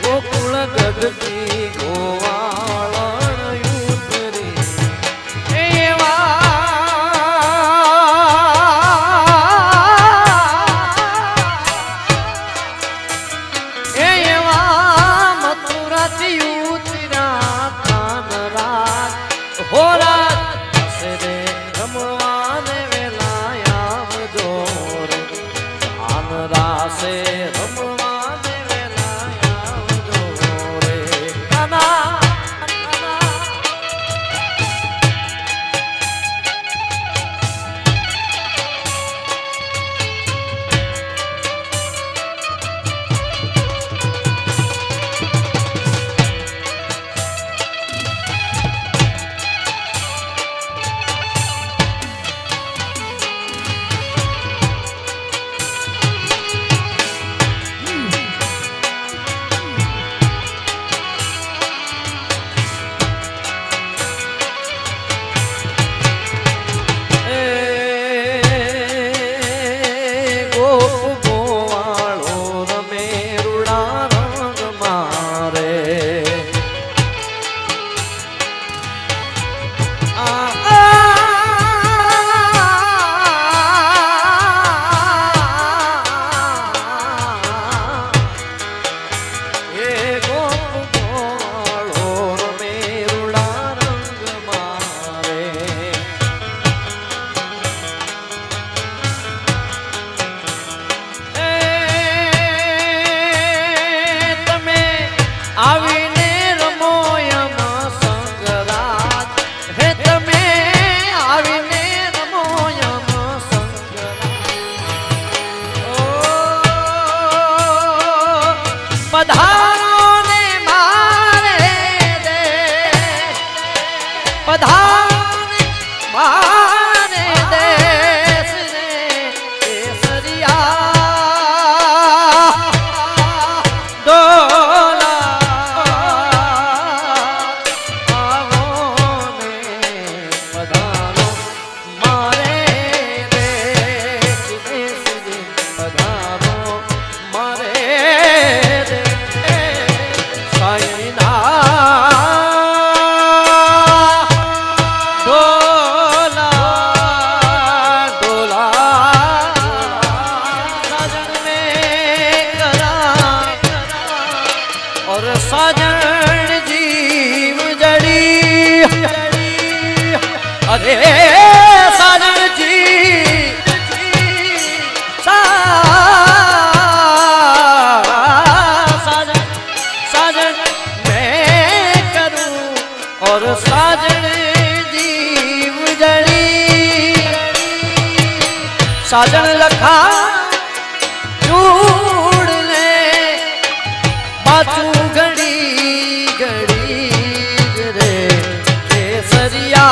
गोकुल गगती गोवाळण उतरी एवा मथुराची उतरा कानरा होरा से रे रमवाने वेला आवजो रे कानरा से रमवाने वेला आवजो रे काना अरे साजन जी साजन साजन मैं करूं और साजन जी उजड़ी साजन लखा चूड़ ले बाचू घड़ी घड़ी रे केसरिया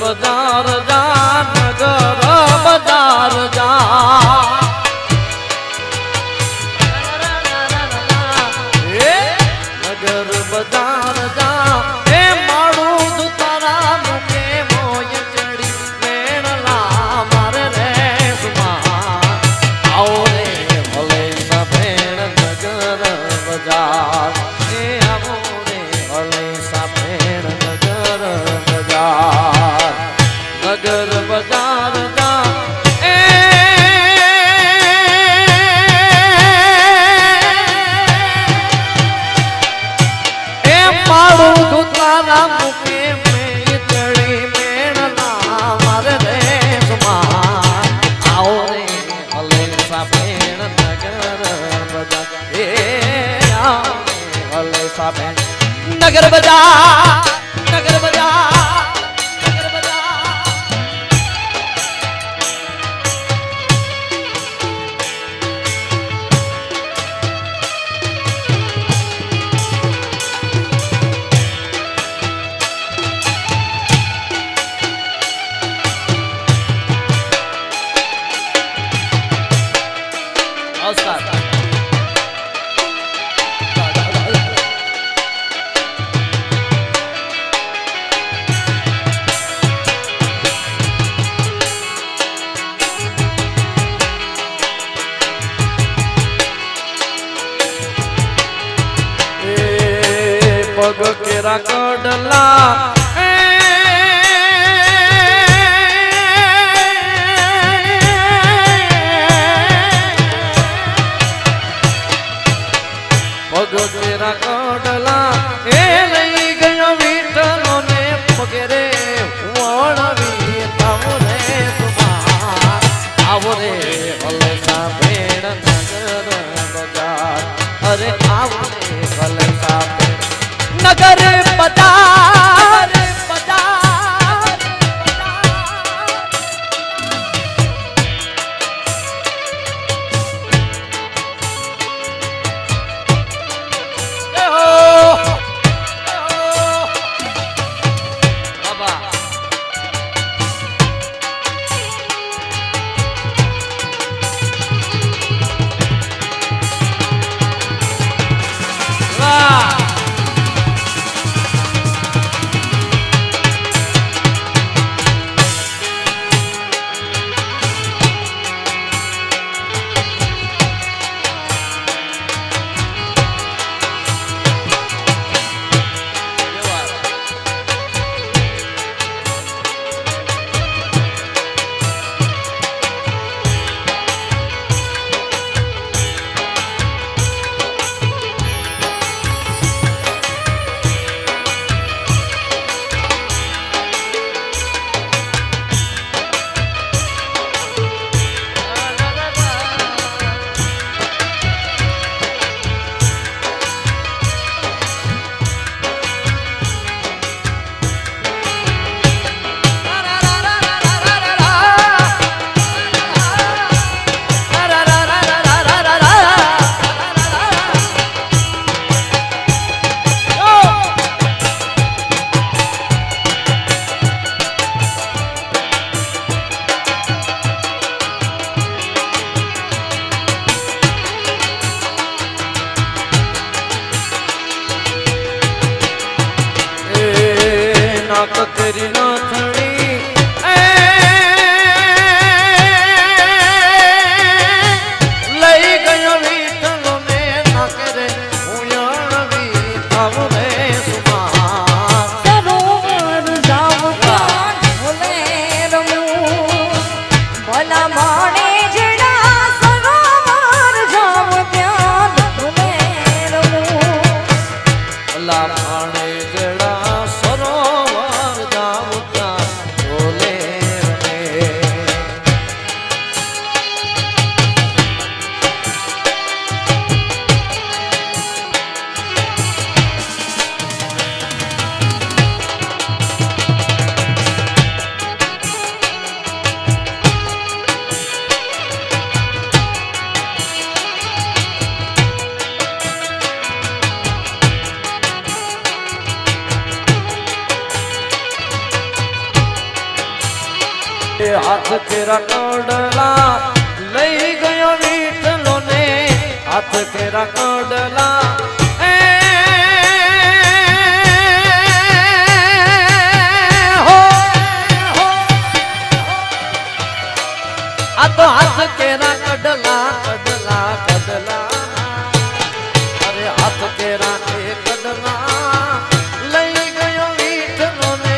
बाजार जा नगर बाजार जा नगर बाजार जा ए मारू दुतारा मुके मोय चढ़ी लेणला मारे रे सुमा आओ रे भले न भेण नगर बाजार ए आओ रे भले सा भेण नगर बाजार नगर बाजार जा નગર બજાર નગર બજાર નગર બજાર પગ કેરા કડલા પગ કેરા કડલા એ લઈ ગયો વિઠ્ઠલો ને પગરે વળવી આવો રે તુમાર આવો રે હલસા ભેણ નગર બજાર અરે આવો રે હલસા નગર બજાર બજાર બાબા વાહ નાક તેરી નાથણી લઈ ગયો વિઠ્ઠલો ને નાકે રે ઉયણવી થાવ રે સુમાર સરોવર જાવ ભોલે રમું ભલા માણે જડા સરોવર જાવ ત્યાં ભોલે રમું ભલા માણે જડા સરોવર જાવ ત્યાં ભોલે રે હાથ કેરા કડલા લઈ ગયો વિઠ્ઠલો ને હાથ કેરા કડલા આ તો હાથ કેરા કડલા કડલા કડલા અરે હાથ કેરા એ કડલા લઈ ગયો વિઠ્ઠલો ને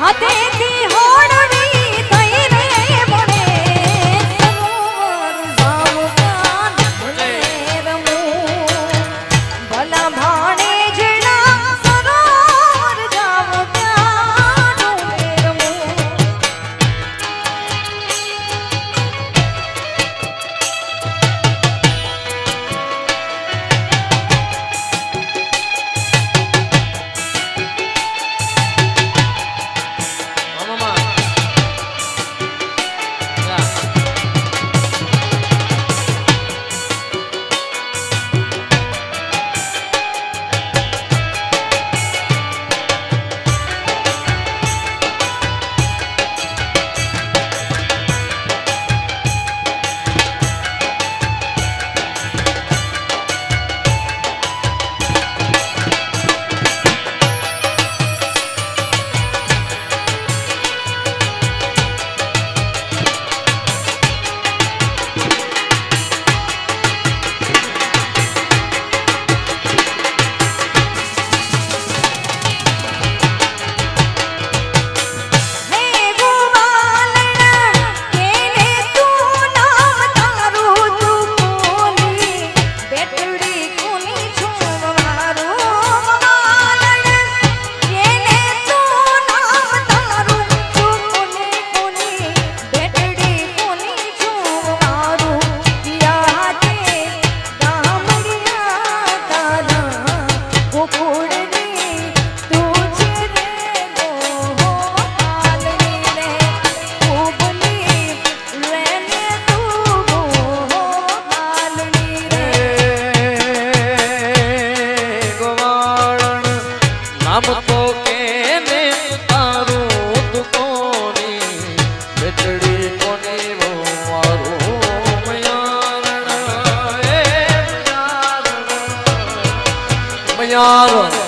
હાથેથી હોડવી થઈ રે મને સરોવર જાવ ત્યાં ભોલે રમું ચડી કોની બહુ મારું મયારણ એ મયારણ